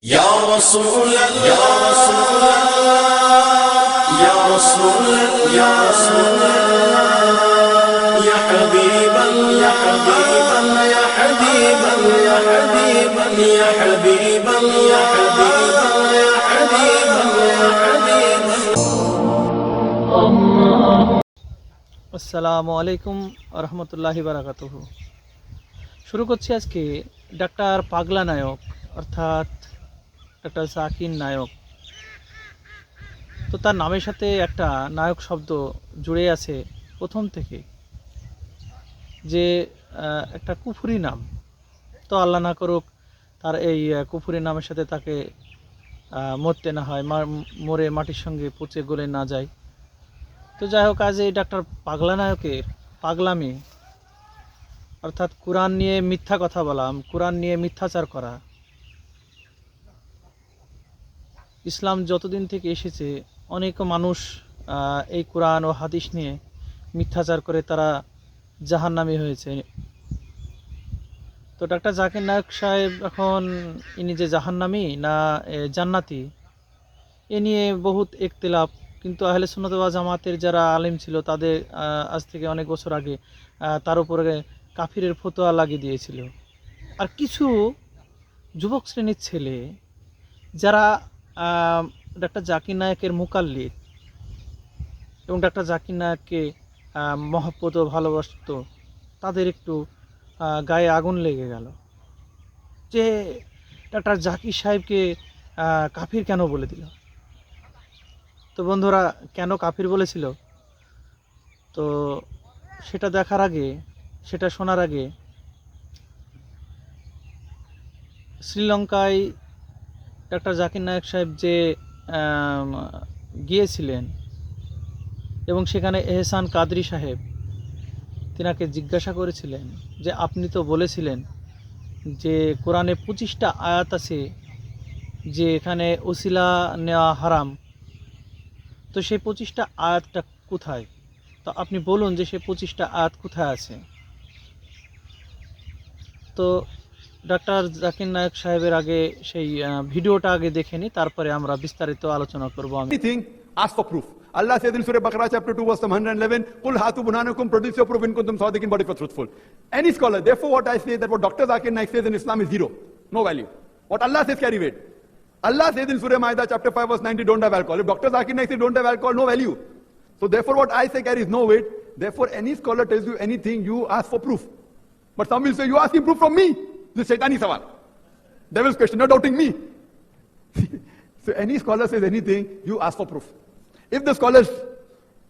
یا رسول اللہ یا رسول اللہ یا رسول اللہ یا رسول اللہ یا حبیب اللہ یا حبیب اللہ یا حبیب اللہ یا حبیب اللہ یا حبیب اللہ یا حبیب اللہ یا حبیب اللہ یا حبیب اللہ۔ আসসালামু আলাইকুম রহমতুল্লাহি বারাকাতুহু। শুরু করছি আজকে ডাক্তার পাগলা নায়ক অর্থাৎ ডাক্তার জাকির নায়ক। তো তার নামের সাথে একটা নায়ক শব্দ জুড়ে আছে প্রথম থেকে, যে একটা কুফরি নাম। তো আল্লাহ না করুক তার এই কুফরি নামের সাথে তাকে মরতে না হয়, মরে মাটির সঙ্গে পচে গলে না যায়। তো যাই হোক, আজ এই ডাক্তার পাগলা নায়কের পাগলামি অর্থাৎ কোরআন নিয়ে মিথ্যা কথা বলা, কোরআন নিয়ে মিথ্যাচার করা। ইসলাম যতদিন থেকে এসেছে অনেক মানুষ এই কোরআন ও হাদিস নিয়ে মিথ্যাচার করে তারা জাহান্নামী হয়েছে। তো ডাক্তার জাকির নায়ক সাহেব এখন ইনি যে জাহান্নামী না জান্নাতি, এ নিয়ে বহুত ইখতিলাফ। কিন্তু আহলে সুন্নাত ওয়াল জামাতের যারা আলেম ছিল তাদের আজ থেকে অনেক বছর আগে তার উপরে কাফিরের ফতোয়া লাগিয়ে দিয়েছিল। আর কিছু যুবক শ্রেণীর ছেলে যারা ডাক্তার জাকির নায়কের মুকাল্লিদ এবং ডাক্তার জাকির নায়ককে মহব্বত ও ভালোবাসত, তাদের একটু গায়ে আগুন লেগে গেল যে ডাক্তার জাকির সাহেবকে কাফির কেন বলে দিল। তো বন্ধুরা, কেন কাফির বলেছিল তো সেটা দেখার আগে, সেটা শোনার আগে, শ্রীলঙ্কায় ডাক্তার জাকির নায়ক সাহেব যে গিয়েছিলেন এবং সেখানে এহসান কাদরি সাহেব তিনাকে জিজ্ঞাসা করেছিলেন যে আপনি তো বলেছিলেন যে কোরআনে 25টা আয়াত আছে যে এখানে ওসিলা নেওয়া হারাম, তো সেই 25টা আয়াতটা কোথায়? তো আপনি বলুন যে সেই 25টা আয়াত কোথায় আছে। তো ডাক্তার জাকির নায়ক সাহেবের আগে সেই ভিডিওটা আগে দেখে নি, তারপরে আমরা বিস্তারিত আলোচনা করব। আমি Anything, ask for proof. Allah says in Surah Baqarah chapter 2 verse 111, "Qul hatu burhanakum, produce your proof in kuntum sadiqin, but if you're truthful." Any scholar, therefore what I say that what Dr. Zakir Naik says in Islam is zero, no value. What Allah says carry weight. Allah says in Surah Ma'idah chapter 5 verse 90, don't have alcohol. If Dr. Zakir Naik says don't have alcohol, no value. So therefore what I say carries no weight. Therefore any scholar tells you anything, you ask for proof. But some will say, you asking proof from me. This is Shaitani sawal. Devil's question, not doubting me. So any scholar says anything, you ask for proof. If the scholars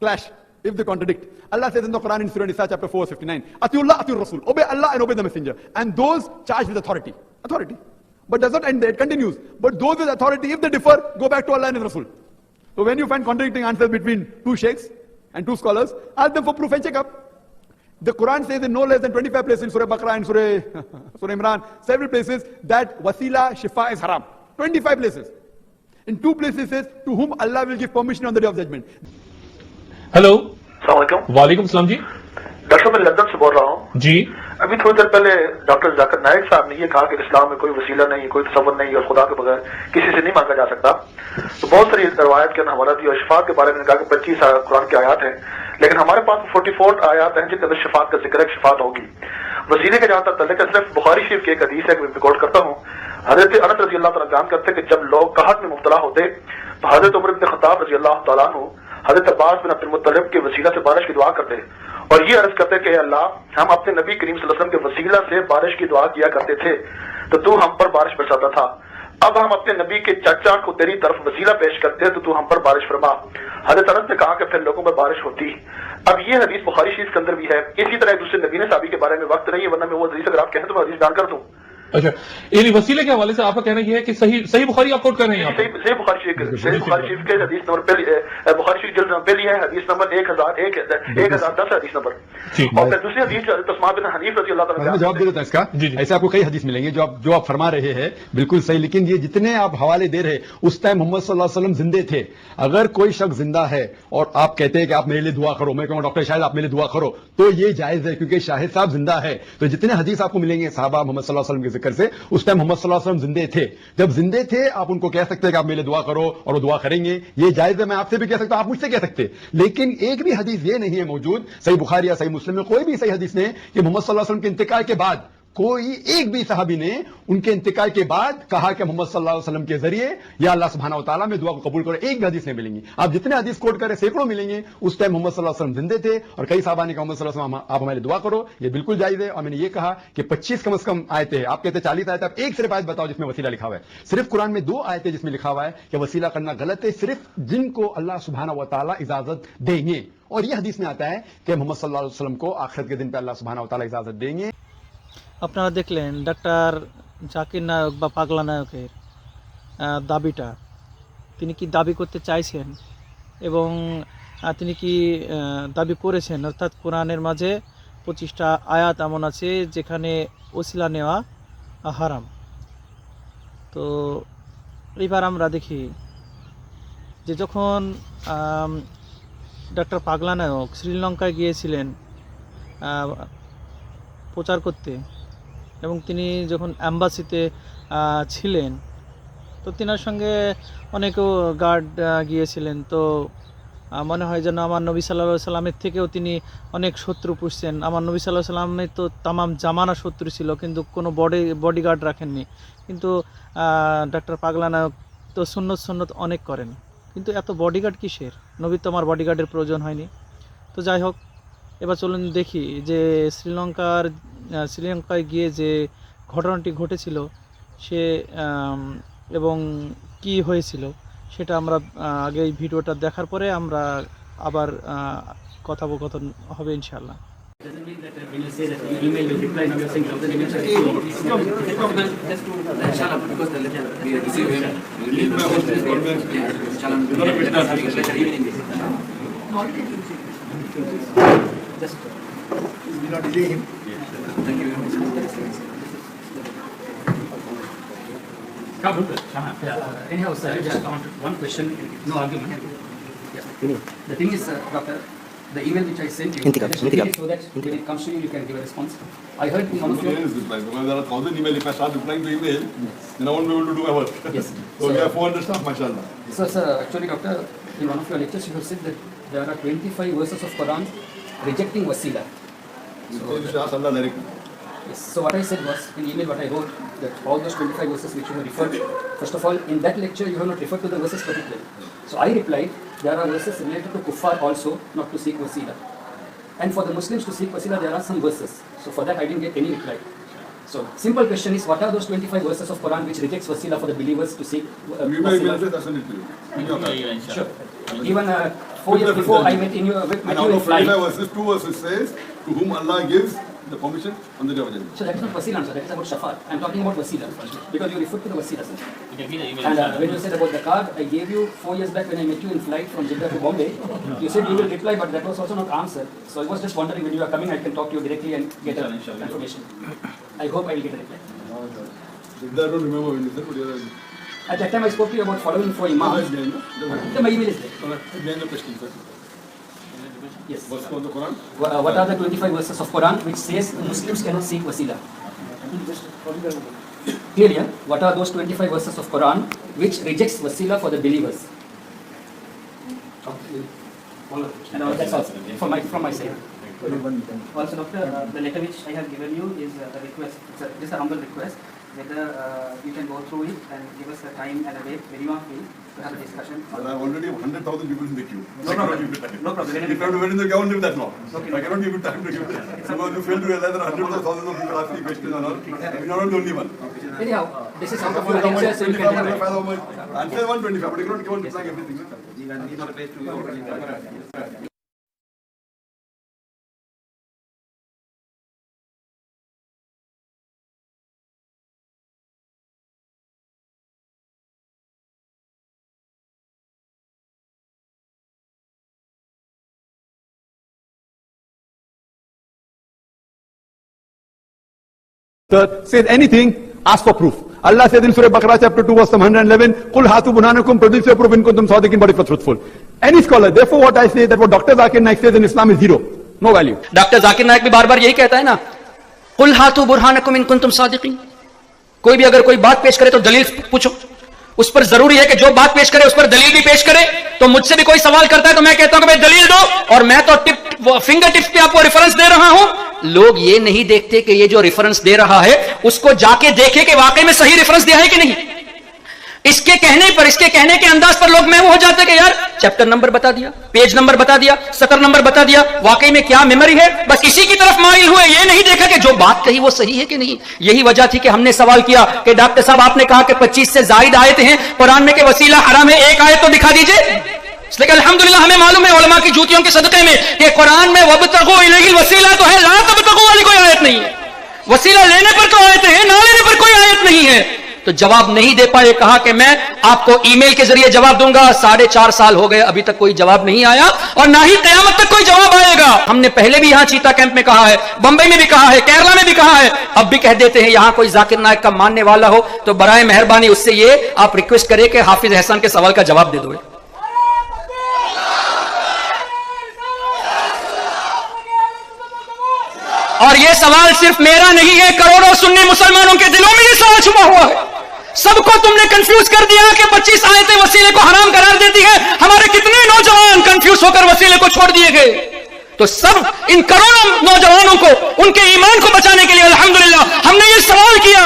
clash, if they contradict, Allah says in the Quran in Surah Nisa chapter 4 verse 59, Atiullah, Atiur Rasul, obey Allah and obey the messenger. And those charged with authority. Authority. But does not end there, it continues. But those with authority, if they differ, go back to Allah and His Rasul. So when you find contradicting answers between two sheikhs and two scholars, ask them for proof and check up. The Quran says in no less than 25 places in Surah Baqarah and Surah Imran, several places, that wasila shifa is haram. 25 places. In two places says, to whom Allah will give permission on the day of judgment. Hello, अस्सलामुअलैकुम। वालेकुम सलाम जी। Doctor साहब, मैं London से बोल रहा हूँ। जी, अभी थोड़ी देर पहले डॉक्टर जाकिर नायक साहब ने ये कहा कि इस्लाम में कोई वसीला नहीं, कोई तसव्वुर नहीं और खुदा के बगैर किसी से नहीं मांगा जा सकता। तो बहुत सारी रवायत के हवाला दिया। शिफात के बारे में कहा कि 25 कुरान की आयत हैं, लेकिन हमारे पास 44 आयत हैं जिनके अंदर शिफात का जिक्र है, शिफात होगी। वसीले के जहाँ तक तल्लुक है, सिर्फ बुखारी शरीफ की एक हदीस है, मैं रिकॉर्ड करता हूँ। हजरत अनस रजी अल्लाह तआला बयान करते कि जब लोग कहत में मुब्तला होते तो हजरत उमर इब्न खत्ताब रजी अल्लाह तआला अन्हु हजरत अब्बास बिन अब्दुल मुत्तलिब के वसीला से बारिश की दुआ करते और ये अर्ज करते कि अल्लाह, हम अपने नबी करीम सल्लल्लाहु अलैहि वसल्लम के वसीला से बारिश की दुआ किया करते थे तो तू हम पर बारिश बरसाता था। अब हम अपने नबी के चाचा को तेरी तरफ वसीला पेश करते हैं तो तू हम पर बारिश फरमा। हजरत अनस ने कहा कि फिर लोगों पर बारिश होती। अब ये हदीस बुखारी शरीफ के अंदर भी है। इसी तरह एक दूसरे नबी ने साहबी के बारे में वक्त नहीं है, वरना मैं वो हदीस अगर आप कहें तो मैं हदीस बयान कर दूं। अच्छा, यानी वसीले के हवाले से आपका कहना यह है कि सही बुखारी आप कोट कर रहे हैं यहाँ पे? सही बुखारी शरीफ के हदीस नंबर पहली, बुखारी शरीफ जल्द नंबर पहली है, हदीस नंबर 1010 हदीस नंबर। और फिर दूसरी हदीस तस्मा बिन हनीफ रजी अल्लाह तआला मैं जवाब दे देता इसका। ऐसे आपको कई हदीस मिलेंगे जो आप फरमा रहे हैं बिल्कुल सही, लेकिन ये जितने आप हवाले दे रहे उस टाइम मोहम्मद सल्लल्लाहु अलैहि वसल्लम जिंदे थे। अगर कोई शख्स जिंदा है और आप कहते हैं कि आप मेरे लिए दुआ करो, मैं कहूँ डॉक्टर शाहिद आप मेरे लिए दुआ करो, तो ये जायज है क्योंकि शाहिद साहब जिंदा है। तो जितने हदीस आपको मिलेंगे साहबा मोहम्मद सल्लल्लाहु अलैहि वसल्लम के फिक्र से, उस टाइम मोहम्मद सल्लल्लाहु अलैहि वसल्लम जिंदे थे। जब जिंदे थे आप उनको कह सकते हैं कि आप मेरे लिए दुआ करो और वो दुआ करेंगे, ये जायज है, मैं आपसे भी कह सकता हूं, आप मुझसे कह सकते। लेकिन एक भी हदीस ये नहीं है मौजूद सही बुखारी या सही मुस्लिम में, कोई भी सही हदीस नहीं कि मोहम्मद सल्लल्लाहु अलैहि वसल्लम के इंतकाल के बाद कोई एक भी सहाबी ने उनके इंतकाल के बाद कहा कि मोहम्मद सल्लल्लाहु अलैहि वसल्लम के जरिए या अल्लाह सुब्हानहू व तआला में दुआ को कबूल करो। एक भी हदीस नहीं मिलेंगी। आप जितने हदीस कोट करें सैकड़ों मिलेंगे। उस टाइम मोहम्मद सल्लल्लाहु अलैहि वसल्लम जिंदे थे और कई साहबा ने कहा मोहम्मद सल्लल्लाहु अलैहि वसल्लम आप हमारे दुआ करो, ये बिल्कुल जायज है। और मैंने ये कहा कि 25 कम से कम आयतें हैं, आप कहते 40 आयत, आप एक सिर्फ आयत बताओ जिसमें वसीला लिखा हुआ है। सिर्फ कुरान में 2 आयतें जिसमें लिखा हुआ है कि वसीला करना गलत है, सिर्फ जिनको अल्लाह सुब्हानहू व तआला इजाजत देंगे। और ये हदीस में आता है कि मोहम्मद सल्लल्लाहु अलैहि वसल्लम को आखिरत के दिन पे अल्लाह सुब्हानहू व तआला इजाजत देंगे। আপনারা দেখলেন ডাক্তার জাকির নায়ক বা পাগলা নায়কের দাবিটা, তিনি কি দাবি করতে চাইছেন এবং তিনি কি দাবি করেছেন, অর্থাৎ কোরআনের মাঝে 25টা আয়াত এমন আছে যেখানে ওসিলা নেওয়া হারাম। তো এবার আমরা দেখি যে যখন ডাক্তার পাগলা নায়ক শ্রীলঙ্কায় গিয়েছিলেন প্রচার করতে এবং তিনি যখন অ্যাম্বাসিতে ছিলেন, তো তিনার সঙ্গে অনেকেও গার্ড গিয়েছিলেন। তো মনে হয় যেন আমার নবী সাল্লাল্লাহু আলাইহি সাল্লামের থেকেও তিনি অনেক শত্রু পুষছেন। আমার নবী সাল্লাল্লাহু আলাইহি সাল্লামের তো তামাম জামানা শত্রু ছিল, কিন্তু কোনো বডিগার্ড রাখেননি। কিন্তু ডাক্তার পাগলা নায়ক তো সুন্নত অনেক করেন, কিন্তু এত বডিগার্ড কিসের? নবীর তো আমার বডিগার্ডের প্রয়োজন হয়নি। তো যাই হোক, এবার চলুন দেখি যে শ্রীলঙ্কায় গিয়ে যে ঘটনাটি ঘটেছিল সে এবং কি হয়েছিল সেটা আমরা আগে এই ভিডিওটা দেখার পরে আমরা আবার কথোপকথন হবে ইনশাআল্লাহ। Doesn't mean that when you say that you email will reply, now you're saying 1000 emails are received. Just to inshallah, because the letter we receive him, we will leave inshallah, having a letter even in this. Just will not delay him. Thank you very much. Anyhow, sir, just one question, no argument. Yeah. The thing is, Doctor, the email which I sent you, just read it so that when it comes to you, you can give a response. I heard in one of your... Because there are 1000 emails. If I start replying to email, then I won't be able to do my work. Yes. So we have 400 staff, mashallah. So, sir, actually, Doctor, in one of your lectures, you have said that there are 25 verses of Quran rejecting wasila. So you should ask Allah directly. Yes. So what I said was, in email what I wrote, that all those 25 verses which you have referred, first of all, in that lecture you have not referred to the verses particularly. So I replied, there are verses related to kuffar also, not to seek wasila. And for the Muslims to seek wasila, there are some verses. So for that I didn't get any reply. So simple question is, what are those 25 verses of Quran which rejects wasila for the believers to seek wasila? Sure. Even 4 years before I met in your met you in flight. 25 verses, 2 verses says, to whom Allah gives the permission on the day of judgment. So that is not wasila, sir. That is about shafaat. I am talking about wasila because you referred to the wasila, sir. And when you said about the card, I gave you 4 years back when I met you in flight from Jeddah to Bombay. You said you will reply, but that was also not answered. So I was just wondering when you are coming, I can talk to you directly and get information. I hope I will get a reply. I don't remember when you said, but you are... At that time I spoke to you about following 4 imams. Yeah, my email is there. Behind the question, sir. Yes. Verse of the Quran? What are the 25 verses of Quran which says Muslims cannot seek wasila? Clear, yeah? What are those 25 verses of Quran which rejects wasila for the believers? And that's all from my side. Also, Doctor, the letter which I have given you is a request. It's a humble request. Whether you can go through it and give us a time and a date when you are free to have a discussion. But I have already 100,000 people in the queue. No problem. No problem. If I have to wait in the queue, I won't live that long. Okay. I cannot give you time to give it. Because you fail to realize that hundreds of thousands of people ask me questions and all. You are not the only one. Anyhow, this is out of your lecture, so you can have it. Answer 125, but you cannot give on replying everything. Says anything, ask for proof. Allah says in Surah Baqarah chapter 2 verse 111, "Qul hatu burhanakum," produce your proof in kuntum sadiqin, but if you're truthful. Any scholar, therefore what I say that what Dr. Zakir Naik says in Islam is zero, no value. Doctor Zakir Naik भी बार बार यही कहता है ना, कुल हाथू बुरहानकुम इन कुंतुम सादिकीन, कोई भी अगर कोई बात पेश करे तो दलील पूछो, उस पर जरूरी है कि जो बात पेश करे उस पर दलील भी पेश करे। तो मुझसे भी कोई सवाल करता है तो मैं कहता हूं कि भाई दलील दो, और मैं तो फिंगर टिप्स पे आपको रेफरेंस दे रहा हूं। लोग ये नहीं देखते कि ये जो रेफरेंस दे रहा है उसको जाके देखे कि वाकई में सही रेफरेंस दिया है कि नहीं। इसके कहने पर, इसके कहने के अंदाज पर लोग महव हो जाते कि यार चैप्टर नंबर बता दिया, पेज नंबर बता दिया, सतर नंबर बता दिया, वाकई में क्या मेमोरी है, बस इसी की तरफ माइल हुए। ये नहीं देखा कि जो बात कही वो सही है कि नहीं। यही वजह थी कि हमने सवाल किया कि डॉक्टर साहब आपने कहा कि 25 से ज्यादा आयतें हैं कुरान में, कि वसीला हराम है, एक आयत तो दिखा दीजिए। इसलिए अल्हम्दुलिल्लाह हमें मालूम है उलमा की जूतियों के सदके में कि कुरान में वब्तगू इलैहिल वसीला तो है, ला तब्तगू वाली कोई आयत नहीं है। वसीला लेने पर तो आयतें हैं, ना लेने पर कोई आयत नहीं है। तो जवाब नहीं दे पाए, कहा कि मैं आपको ईमेल के जरिए जवाब दूंगा। 4.5 साल हो गए, अभी तक कोई जवाब नहीं आया और ना ही कयामत तक कोई जवाब आएगा। हमने पहले भी यहां चीता कैंप में कहा है, बंबई में भी कहा है, केरला में भी कहा है, अब भी कह देते हैं। यहां कोई जाकिर नायक का मानने वाला हो तो बराए मेहरबानी उससे ये आप रिक्वेस्ट करें कि हाफिज एहसान के सवाल का जवाब दे दो। और यह सवाल सिर्फ मेरा नहीं है, करोड़ों सुन्नी मुसलमानों के दिलों में यह सवाल छुपा हुआ है। सबको तुमने कंफ्यूज कर दिया कि 25 आयतें वसीले को हराम करार देती है। हमारे कितने नौजवान कंफ्यूज होकर वसीले को छोड़ दिए गए। तो सब इन करोड़ों नौजवानों को, उनके ईमान को बचाने के लिए अल्हम्दुलिल्लाह हमने ये सवाल किया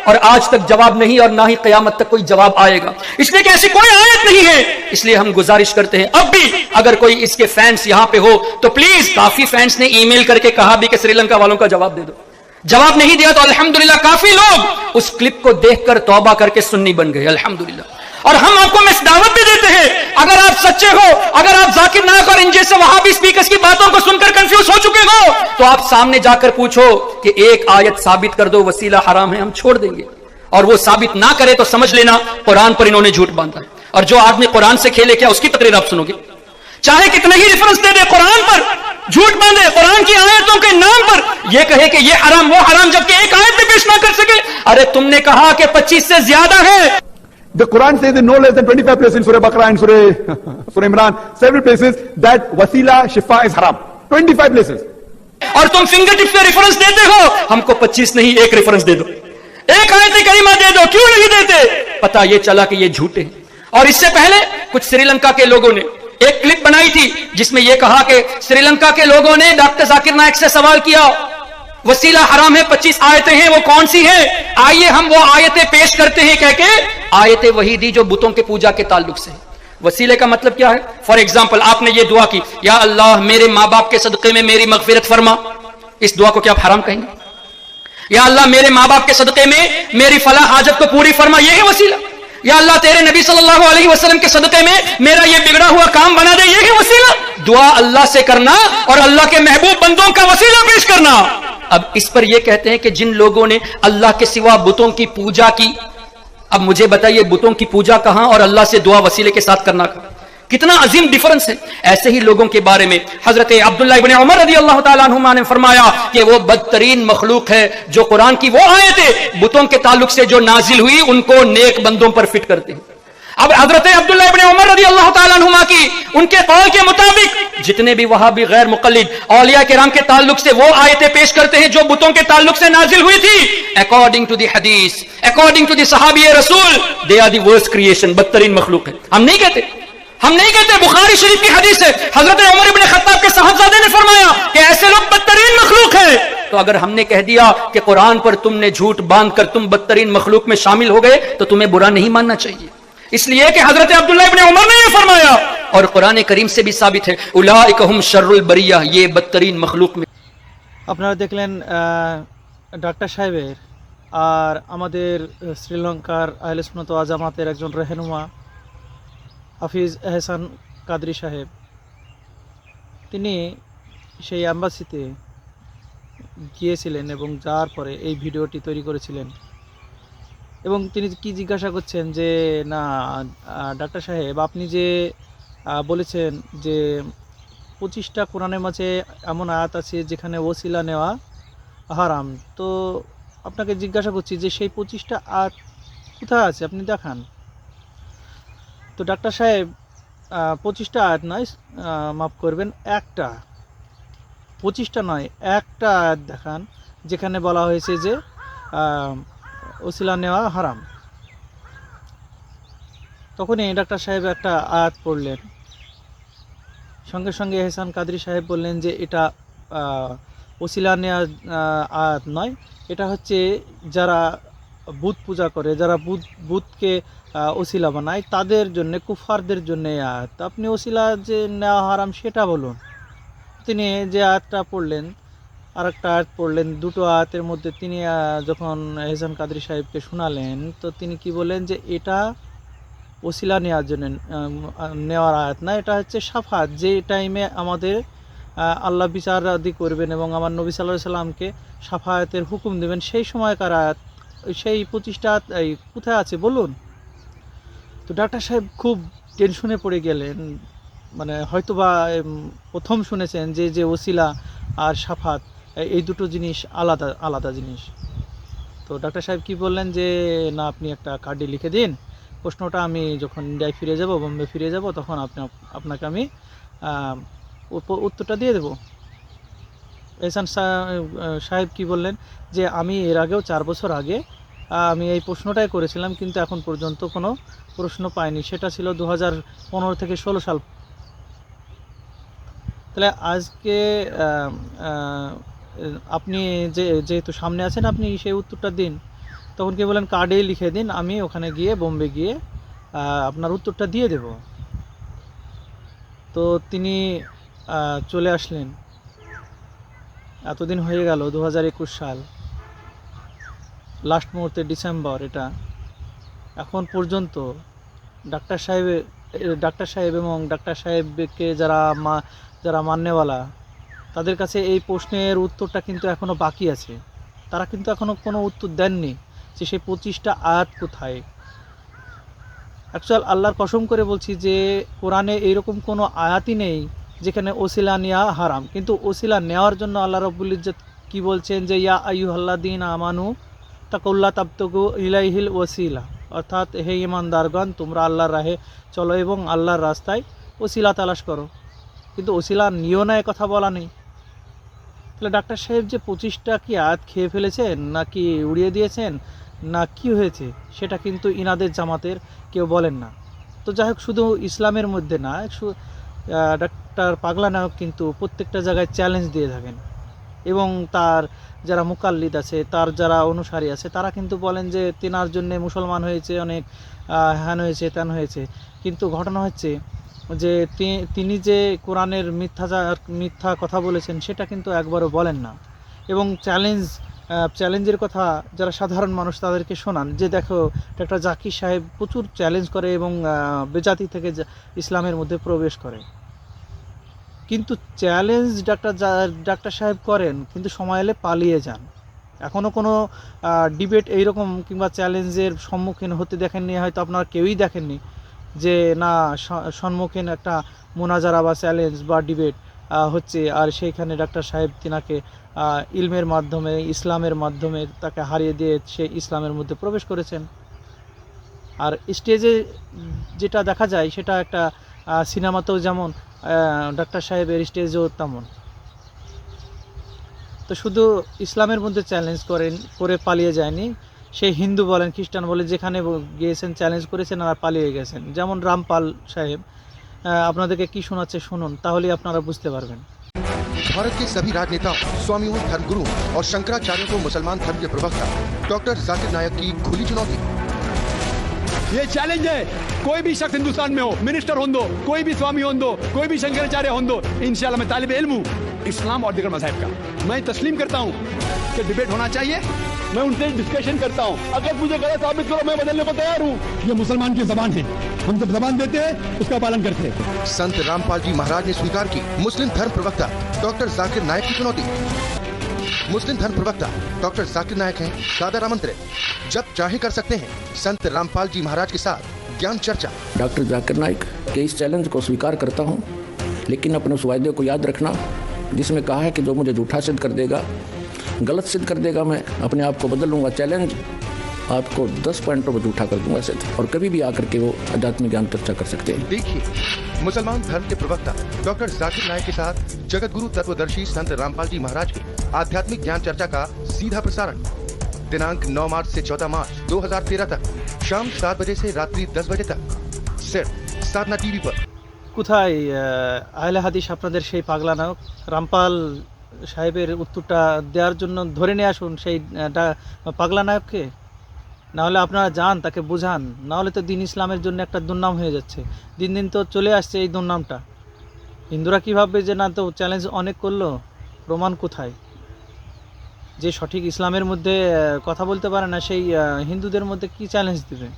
और आज तक जवाब नहीं, और ना ही कयामत तक कोई जवाब आएगा। इसलिए कि ऐसी कोई आयत नहीं है। इसलिए हम गुजारिश करते हैं, अब भी अगर कोई इसके फैंस यहां पे हो तो प्लीज, काफी फैंस ने ईमेल करके कहा भी कि श्रीलंका वालों का जवाब दे दो। जवाब नहीं दिया तो अल्हम्दुलिल्लाह काफी लोग उस क्लिप को देखकर तौबा करके सुन्नी बन गए अल्हम्दुलिल्लाह। और हम आपको मिस दावत भी देते हैं, अगर आप सच्चे हो, अगर आप जाकिर नायक और इन जैसे वहाबी स्पीकर्स की बातों को सुनकर कंफ्यूज हो चुके हो, तो आप सामने जाकर पूछो कि एक आयत साबित कर दो वसीला हराम है, हम छोड़ देंगे। और वो साबित ना करे तो समझ लेना कुरान पर इन्होंने झूठ बांधा है। और जो आदमी कुरान से खेले, क्या उसकी तकरीर आप सुनोगे? चाहे कितना ही रेफरेंस दे दे, कुरान पर झूठ बांधे, कुरान की आयतों के नाम पर यह कहे कि ये हराम वो हराम, जबकि एक आयत भी पेश ना कर सके। अरे तुमने कहा कि 25 से ज्यादा है। The Quran says in no less than 25 places in Surah Baqarah and Surah Imran, several places, that wasila shifa is haram. 25 places. और तुम फिंगर टिप्स पे रेफरेंस देते हो, हमको 25 नहीं, एक रेफरेंस दे दो, एक आयत करीमा दे दो। क्यों नहीं देते? पता ये चला कि ये झूठे हैं। और इससे पहले कुछ श्रीलंका के लोगों ने एक क्लिप बनाई थी जिसमें यह कहा कि श्रीलंका के लोगों ने डॉक्टर जाकिर नायक से सवाल किया, वसीला हराम है, 25 आयतें हैं, वो कौन सी हैं? आइए हम वो आयतें पेश करते हैं। कह के आयतें वही दी जो बुतों के पूजा के ताल्लुक से। वसीले का मतलब क्या है? फॉर एग्जाम्पल, आपने ये दुआ की, या अल्लाह मेरे माँ बाप के सदक़े में मेरी मगफिरत फरमा। इस दुआ को क्या आप हराम कहेंगे? या अल्लाह मेरे माँ बाप के सदक़े में मेरी फला हाजत को पूरी फरमा, यह है वसीला। या अल्लाह तेरे नबी सल्लल्लाहु अलैहि वसल्लम के सदक़े में मेरा ये बिगड़ा हुआ काम बना दे, यह है वसीला। दुआ अल्लाह से करना और अल्लाह के महबूब बंदों का वसीला पेश करना। अब इस पर यह कहते हैं कि जिन लोगों ने अल्लाह के सिवा बुतों की पूजा की, अब मुझे बताइए बुतों की पूजा कहां और अल्लाह से दुआ वसीले के साथ करना कहां? कितना अजीम डिफरेंस है। ऐसे ही लोगों के बारे में हजरत अब्दुल्लाह इब्न उमर रज़ी अल्लाह ताला अन्हुमा ने फरमाया कि वो बदतरीन मखलूक है जो कुरान की वो आयतें बुतों के ताल्लुक से जो नाजिल हुई उनको नेक बंदों पर फिट करते हैं। अब हजरत अब्दुल्लाह इब्न उमर रज़ी अल्लाह ताला अन्हुमा की उनके कौल के मुताबिक जितने भी वहाबी गैर मुक़ल्लिद औलिया किराम के ताल्लुक से वो आयतें पेश करते हैं जो बुतों के ताल्लुक से नाजिल हुई थी, अकॉर्डिंग टू द हदीस, अकॉर्डिंग टू द सहाबी रसूल, they are the worst creation, बदतरीन मखलूक है। हम नहीं कहते, बुखारी शरीफ की हदीस है, हजरत उमर इब्न खत्ताब के साहबजादे ने फरमाया कि ऐसे लोग बदतरीन मखलूक है। तो अगर हमने कह दिया कि कुरान पर तुमने झूठ बांध कर तुम बदतरीन मखलूक में शामिल हो गए तो तुम्हें बुरा नहीं मानना चाहिए, इसलिए कि हजरत अब्दुल्लाह इब्न उमर ने यह फरमाया और कुरान करीम से भी साबित है, उलाइका हुम शर्रुल बरिया, ये बदतरीन मखलूक में। আপনারা দেখলেন ডাক্তার সাহেবের আর আমাদের শ্রীলঙ্কার আহলে সুন্নাত ওয়াল জামাতের একজন রেহনুমা হাফিজ এহসান কাদরি সাহেব, তিনি সেই অ্যাম্বাসিতে গিয়েছিলেন এবং যাওয়ার পরে এই ভিডিওটি তৈরি করেছিলেন। এবং তিনি কি জিজ্ঞাসা করছেন যে না ডাক্তার সাহেব, আপনি যে বলেছেন যে 25টা কোরআনের মাঝে এমন আয়াত আছে যেখানে ওসিলা নেওয়া হারাম, তো আপনাকে জিজ্ঞাসা করছি যে সেই 25টা আয়াত কোথায় আছে আপনি দেখান। তো ডাক্তার সাহেব 25টা আয়াত নয়, মাফ করবেন, 25টা নয়, একটা আয়াত দেখান যেখানে বলা হয়েছে যে ওসিলা নেওয়া হারাম। তখনই ডাক্তার সাহেব একটা আয়াত পড়লেন, সঙ্গে সঙ্গে এহসান কাদরি সাহেব বললেন যে এটা ওসিলা নেওয়া আয়াত নয়, এটা হচ্ছে যারা বুত পূজা করে, যারা বুতকে ওসিলা বানায় তাদের জন্য, কুফারদের জন্য এই আয়াত। আপনি ওসিলা যে নেওয়া হারাম সেটা বলুন। তিনি যে আয়াতটা পড়লেন, আর একটা আয়াত পড়লেন, দুটো আয়াতের মধ্যে তিনি যখন এহসান কাদরি সাহেবকে শোনালেন, তো তিনি কি বললেন যে এটা ওসিলা নেওয়ার জন্য নেওয়ার আয়াত না, এটা হচ্ছে শাফাত। যে টাইমে আমাদের আল্লাহ বিচার আদি করবেন এবং আমার নবী সাল্লাল্লাহু আলাইহি সাল্লামকে শাফায়াতের হুকুম দেবেন, সেই সময়কার আয়াত। সেই 25টা এই কোথায় আছে বলুন? তো ডাক্তার সাহেব খুব টেনশনে পড়ে গেলেন, মানে হয়তোবা প্রথম শুনেছেন যে ওসিলা আর শাফাত এই দুটো জিনিস আলাদা আলাদা জিনিস। তো ডাক্তার সাহেব কি বললেন যে না, আপনি একটা কার্ডে লিখে দিন, প্রশ্নটা আমি যখন ইন্ডিয়ায় ফিরে যাব, বোম্বে ফিরে যাব, তখন আপনাকে আমি উত্তরটা দিয়ে দেব। এহসান সাহেব কি বললেন যে আমি এর আগেও 4 বছর আগে আমি এই প্রশ্নটাই করেছিলাম, কিন্তু এখন পর্যন্ত কোনো প্রশ্ন পাইনি। সেটা ছিল 2015 থেকে 16 সাল। তাহলে আজকে আপনি যেহেতু সামনে আছেন, আপনি সেই উত্তরটা দিন। তখন কি বলেন, কার্ডেই লিখে দিন, আমি ওখানে গিয়ে বোম্বে গিয়ে আপনার উত্তরটা দিয়ে দেব। তো তিনি চলে আসলেন। এতদিন হয়ে গেল, 2021 সাল, লাস্ট মুহূর্তে ডিসেম্বর এটা, এখন পর্যন্ত ডাক্তার সাহেব এবং ডাক্তার সাহেবকে যারা মাননেওয়ালা, তাদের কাছে এই প্রশ্নের উত্তরটা কিন্তু এখনও বাকি আছে। তারা কিন্তু এখনও কোনো উত্তর দেননি যে সেই 25টা আয়াত কোথায়। অ্যাকচুয়াল আল্লাহর কসম করে বলছি যে কোরআনে এইরকম কোনো আয়াতই নেই যেখানে ওসিলা নেওয়া হারাম, কিন্তু ওসিলা নেওয়ার জন্য আল্লাহ রাব্বুল ইজ্জত কি বলছেন যে ইয়া আইয়ুহাল্লাযীনা আমানু তাকুল্লাহ তাবতাগু ইলাইহিল ওসিলা, অর্থাৎ হে ঈমানদারগণ, তোমরা আল্লাহর রাহে চলো এবং আল্লাহর রাস্তায় ওসিলা তালাশ করো, কিন্তু ওসিলা নিও না, কথা বলা নেই। তাহলে ডাক্তার সাহেব যে 25টা কি আয়াত খেয়ে ফেলেছেন, নাকি উড়িয়ে দিয়েছেন, না কি হয়েছে, সেটা কিন্তু ইনাদের জামাতের কেউ বলেন না। তো যাই হোক, শুধু ইসলামের মধ্যে না, ডাক্তার পাগলা নায়ক কিন্তু প্রত্যেকটা জায়গায় চ্যালেঞ্জ দিয়ে থাকেন, এবং তার যারা মুকাল্লিদ আছে, তার যারা অনুসারী আছে, তারা কিন্তু বলেন যে তেনার জন্যে মুসলমান হয়েছে অনেক, হ্যান হয়েছে ত্যান হয়েছে। কিন্তু ঘটনা হচ্ছে যে তিনি যে কোরআনের মিথ্যা কথা বলেছেন সেটা কিন্তু একবারও বলেন না, এবং চ্যালেঞ্জের কথা যারা সাধারণ মানুষ তাদেরকে শোনান যে দেখো ডাক্তার জাকির সাহেব প্রচুর চ্যালেঞ্জ করে এবং বেজাতি থেকে ইসলামের মধ্যে প্রবেশ করে। কিন্তু চ্যালেঞ্জ ডাক্তার সাহেব করেন, কিন্তু সময় এলে পালিয়ে যান। এখনও কোনো ডিবেট এইরকম কিংবা চ্যালেঞ্জের সম্মুখীন হতে দেখেননি, হয়তো আপনারা কেউই দেখেননি যে না সম্মুখীন একটা মোনাজারা বা চ্যালেঞ্জ বা ডিবেট হচ্ছে, আর সেইখানে ডাক্তার সাহেব তিনাকে ইলমের মাধ্যমে, ইসলামের মাধ্যমে তাকে হারিয়ে দিয়ে সে ইসলামের মধ্যে প্রবেশ করেছেন। আর স্টেজে যেটা দেখা যায় সেটা একটা সিনেমাতেও যেমন ডাক্তার সাহেবের স্টেজেও তেমন। তো শুধু ইসলামের মধ্যে চ্যালেঞ্জ করে পালিয়ে যায়নি, সে হিন্দু বলেন, খ্রিস্টান বলে, যেখানে গিয়েছেন চ্যালেঞ্জ করেছেন আর পালিয়ে গেছেন। যেমন রামপাল সাহেব, আপনাদেরকে কি শোনাচ্ছে শুনুন, তাহলেই আপনারা বুঝতে পারবেন। भारत के सभी राजनेताओं, स्वामियों, धर्मगुरुओं और शंकराचार्यों को मुसलमान धर्म के प्रवक्ता डॉक्टर जाकिर नायक की खुली चुनौती। ये चैलेंज है, कोई भी शख्स हिंदुस्तान में हो, मिनिस्टर हो दो, कोई भी स्वामी हो दो, कोई भी शंकराचार्य हो दो, इंशाल्लाह मैं तालिब इल्म हूँ इस्लाम और दीगर मज़हब का। मैं तस्लीम करता हूँ कि डिबेट होना चाहिए, मैं उनसे डिस्कशन करता हूँ, अगर मुझे गलत साबित करो मैं बदलने को तैयार हूँ। ये मुसलमान की जबान है, हम जब जबान देते हैं उसका पालन करते हैं। संत रामपाल जी महाराज ने स्वीकार की मुस्लिम धर्म प्रवक्ता डॉक्टर जाकिर नायक की चुनौती। मुस्लिम धर्म प्रवक्ता डॉक्टर जाकिर नायक हैं सादर आमंत्रित, जब चाहे कर सकते हैं संत रामपाल जी महाराज के साथ ज्ञान चर्चा। डॉक्टर जाकिर नायक के इस चैलेंज को स्वीकार करता हूँ, लेकिन अपने उस वायदे को याद रखना जिसमें कहा है कि जो मुझे झूठा सिद्ध कर देगा, गलत सिद्ध कर देगा, मैं अपने आप को बदल लूँगा। चैलेंज आपको 10 पॉइंटों पर झूठा कर दूंगा सिद्ध, और कभी भी आकर के वो आध्यात्मिक ज्ञान चर्चा कर सकते हैं। देखिए मुसलमान धर्म के प्रवक्ता डॉक्टर जाकिर नायक के साथ जगत गुरु तत्वदर्शी संत रामपाल जी महाराज के आध्यात्मिक ज्ञान चर्चा का सीधा प्रसारण दिनांक 9 मार्च से 14 मार्च 2013 तक शाम 7 बजे से रात्रि 10 बजे तक सिर्फ साधना टीवी पर। কোথায় আহলে হাদিস আপনাদের সেই পাগলা নায়ক? রামপাল সাহেবের উত্তরটা দেওয়ার জন্য ধরে নিয়ে আসুন সেই পাগলা নায়ককে, নাহলে আপনারা যান তাকে বুঝান, নাহলে তো দিন ইসলামের জন্য একটা দুর্নাম হয়ে যাচ্ছে। দিন দিন তো চলে আসছে এই দুর্নামটা। হিন্দুরা কী ভাববে যে না তো চ্যালেঞ্জ অনেক করলো, প্রমাণ কোথায়? যে সঠিক ইসলামের মধ্যে কথা বলতে পারে না সেই হিন্দুদের মধ্যে কি চ্যালেঞ্জ দেবে?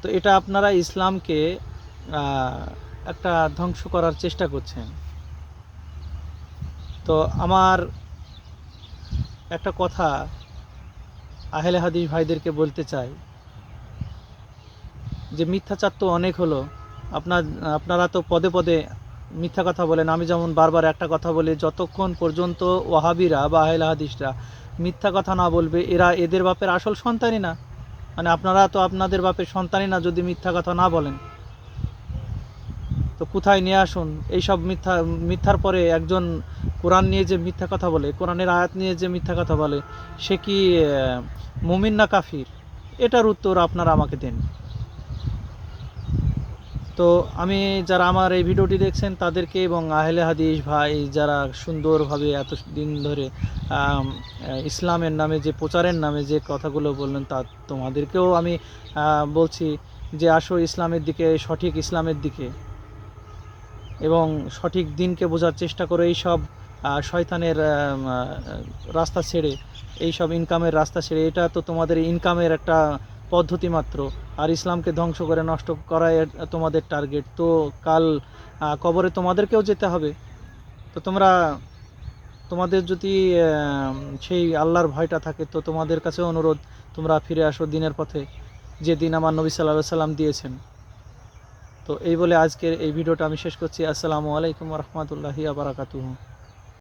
তো এটা আপনারা ইসলামকে একটা ধ্বংস করার চেষ্টা করছেন। তো আমার একটা কথা আহলে হাদিস ভাইদেরকে বলতে চাই যে মিথ্যাচার তো অনেক হলো, আপনারা তো পদে পদে মিথ্যা কথা বলেন। আমি যেমন বারবার একটা কথা বলি, যতক্ষণ পর্যন্ত ওয়াহাবিরা বা আহলে হাদিসরা মিথ্যা কথা না বলবে এদের বাপের আসল সন্তানই না, মানে আপনারা তো আপনাদের বাপের সন্তানই না যদি মিথ্যা কথা না বলেন। তো কোথায় নিয়ে আসুন এইসব মিথ্যার পরে একজন কোরআন নিয়ে যে মিথ্যা কথা বলে, কোরআনের আয়াত নিয়ে যে মিথ্যা কথা বলে, সে কি মুমিন না কাফির? এটার উত্তর আপনারা আমাকে দেন। তো আমি যারা আমার এই ভিডিওটি দেখছেন তাদেরকে এবং আহলে হাদিস ভাই যারা সুন্দরভাবে এত দিন ধরে ইসলামের নামে যে প্রচারের নামে যে কথাগুলো বললেন তা তোমাদেরকেও আমি বলছি যে আসো ইসলামের দিকে, সঠিক ইসলামের দিকে, এবং সঠিক দিনকে বোঝার চেষ্টা করে এই সব শয়তানের রাস্তা ছেড়ে, এই সব ইনকামের রাস্তা ছেড়ে, এটা তো তোমাদের ইনকামের একটা পদ্ধতি মাত্র, আর ইসলামকে ধ্বংস করে নষ্ট করাই তোমাদের টার্গেট। তো কাল কবরে তোমাদেরকেও যেতে হবে। তো তোমাদের যদি সেই আল্লাহর ভয়টা থাকে তো তোমাদের কাছে অনুরোধ, তোমরা ফিরে আসো দিনের পথে, যে দিন আমার নবী সাল্লাল্লাহু আলাইহি সাল্লাম দিয়েছেন। তো এই বলে আজকের এই ভিডিওটা আমি শেষ করছি। আসসালামু আলাইকুম ওয়া রাহমাতুল্লাহি ওয়া বারাকাতুহু।